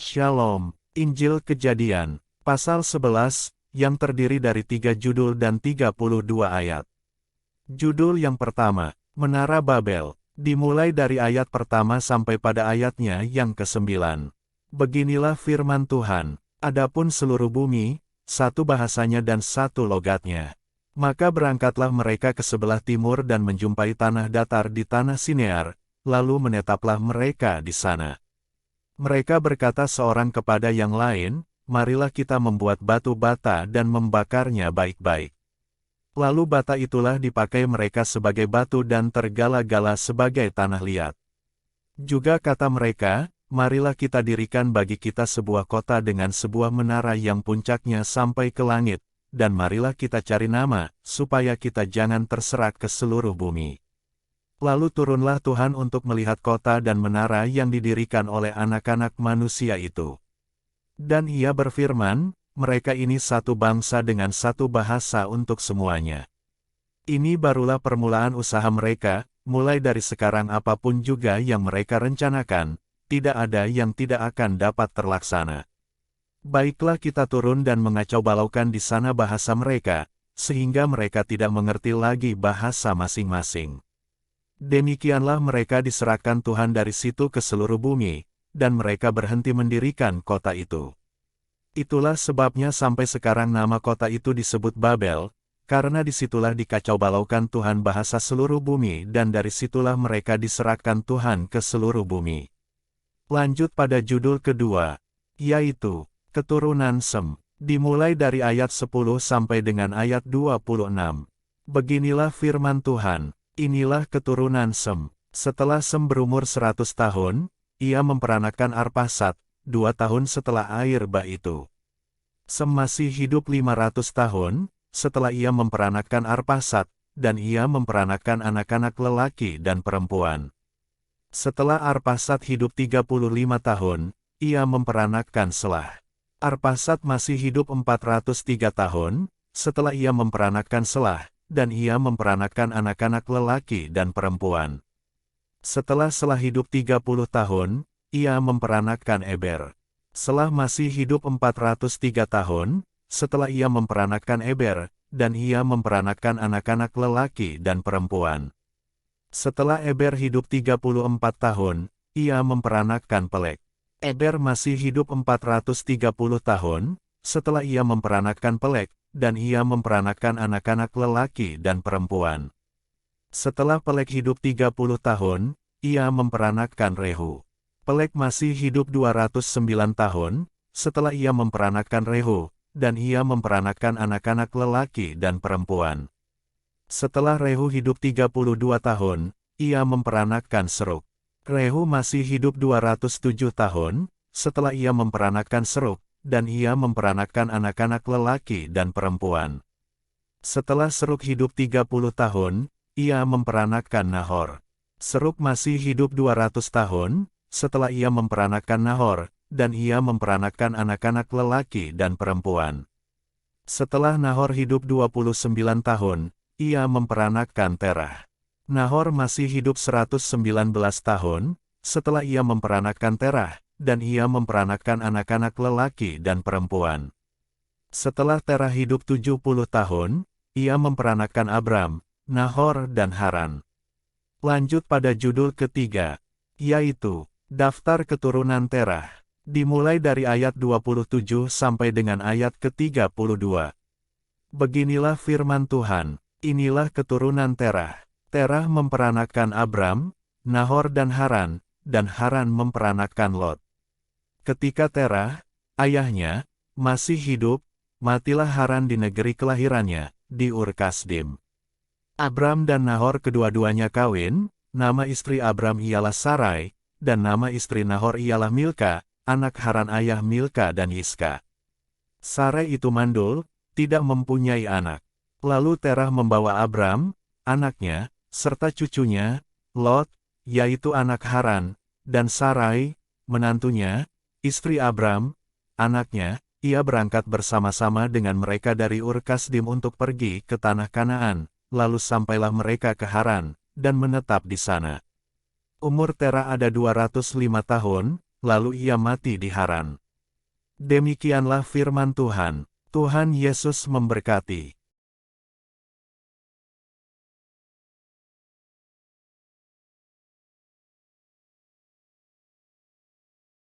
Shalom, Injil Kejadian, pasal 11, yang terdiri dari 3 judul dan 32 ayat. Judul yang pertama, Menara Babel, dimulai dari ayat pertama sampai pada ayatnya yang ke-9. Beginilah firman Tuhan, adapun seluruh bumi, satu bahasanya dan satu logatnya. Maka berangkatlah mereka ke sebelah timur dan menjumpai tanah datar di tanah Sinear, lalu menetaplah mereka di sana. Mereka berkata seorang kepada yang lain, marilah kita membuat batu bata dan membakarnya baik-baik. Lalu bata itulah dipakai mereka sebagai batu dan tergala-gala sebagai tanah liat. Juga kata mereka, marilah kita dirikan bagi kita sebuah kota dengan sebuah menara yang puncaknya sampai ke langit, dan marilah kita cari nama, supaya kita jangan terserak ke seluruh bumi. Lalu turunlah Tuhan untuk melihat kota dan menara yang didirikan oleh anak-anak manusia itu. Dan ia berfirman, mereka ini satu bangsa dengan satu bahasa untuk semuanya. Ini barulah permulaan usaha mereka, mulai dari sekarang apapun juga yang mereka rencanakan, tidak ada yang tidak akan dapat terlaksana. Baiklah kita turun dan mengacau balaukan di sana bahasa mereka, sehingga mereka tidak mengerti lagi bahasa masing-masing. Demikianlah mereka diserahkan Tuhan dari situ ke seluruh bumi, dan mereka berhenti mendirikan kota itu. Itulah sebabnya sampai sekarang nama kota itu disebut Babel, karena disitulah dikacau balaukan Tuhan bahasa seluruh bumi dan dari situlah mereka diserahkan Tuhan ke seluruh bumi. Lanjut pada judul kedua, yaitu, Keturunan Sem, dimulai dari ayat 10 sampai dengan ayat 26. Beginilah firman Tuhan. Inilah keturunan Sem. Setelah Sem berumur 100 tahun, ia memperanakan Arphaxad, 2 tahun setelah air bah itu. Sem masih hidup 500 tahun, setelah ia memperanakan Arphaxad, dan ia memperanakan anak-anak lelaki dan perempuan. Setelah Arphaxad hidup 35 tahun, ia memperanakan Selah. Arphaxad masih hidup 403 tahun, setelah ia memperanakan Selah, dan ia memperanakan anak-anak lelaki dan perempuan. Setelah Selah hidup 30 tahun, ia memperanakan Eber. Selah masih hidup 403 tahun, setelah ia memperanakan Eber, dan ia memperanakan anak-anak lelaki dan perempuan. Setelah Eber hidup 34 tahun, ia memperanakan Pelek. Eber masih hidup 430 tahun, setelah ia memperanakan Pelek, dan ia memperanakan anak-anak lelaki dan perempuan. Setelah Pelek hidup 30 tahun, ia memperanakan Rehu. Pelek masih hidup 209 tahun, setelah ia memperanakan Rehu, dan ia memperanakan anak-anak lelaki dan perempuan. Setelah Rehu hidup 32 tahun, ia memperanakan Serug. Rehu masih hidup 207 tahun, setelah ia memperanakan Serug, dan ia memperanakan anak-anak lelaki dan perempuan. Setelah Serug hidup 30 tahun, ia memperanakan Nahor. Serug masih hidup 200 tahun, setelah ia memperanakan Nahor, dan ia memperanakan anak-anak lelaki dan perempuan. Setelah Nahor hidup 29 tahun, ia memperanakan Terah. Nahor masih hidup 119 tahun, setelah ia memperanakan Terah, dan ia memperanakan anak-anak lelaki dan perempuan. Setelah Terah hidup 70 tahun, ia memperanakan Abram, Nahor dan Haran. Lanjut pada judul ketiga, yaitu, Daftar Keturunan Terah, dimulai dari ayat 27 sampai dengan ayat ke-32. Beginilah firman Tuhan, inilah keturunan Terah. Terah memperanakan Abram, Nahor dan Haran memperanakan Lot. Ketika Terah, ayahnya, masih hidup, matilah Haran di negeri kelahirannya, di Ur Kasdim. Abram dan Nahor kedua-duanya kawin, nama istri Abram ialah Sarai, dan nama istri Nahor ialah Milka, anak Haran ayah Milka dan Yiska. Sarai itu mandul, tidak mempunyai anak. Lalu Terah membawa Abram, anaknya, serta cucunya, Lot, yaitu anak Haran, dan Sarai, menantunya, istri Abram, anaknya, ia berangkat bersama-sama dengan mereka dari Ur Kasdim untuk pergi ke tanah Kanaan, lalu sampailah mereka ke Haran, dan menetap di sana. Umur Terah ada 205 tahun, lalu ia mati di Haran. Demikianlah firman Tuhan. Tuhan Yesus memberkati.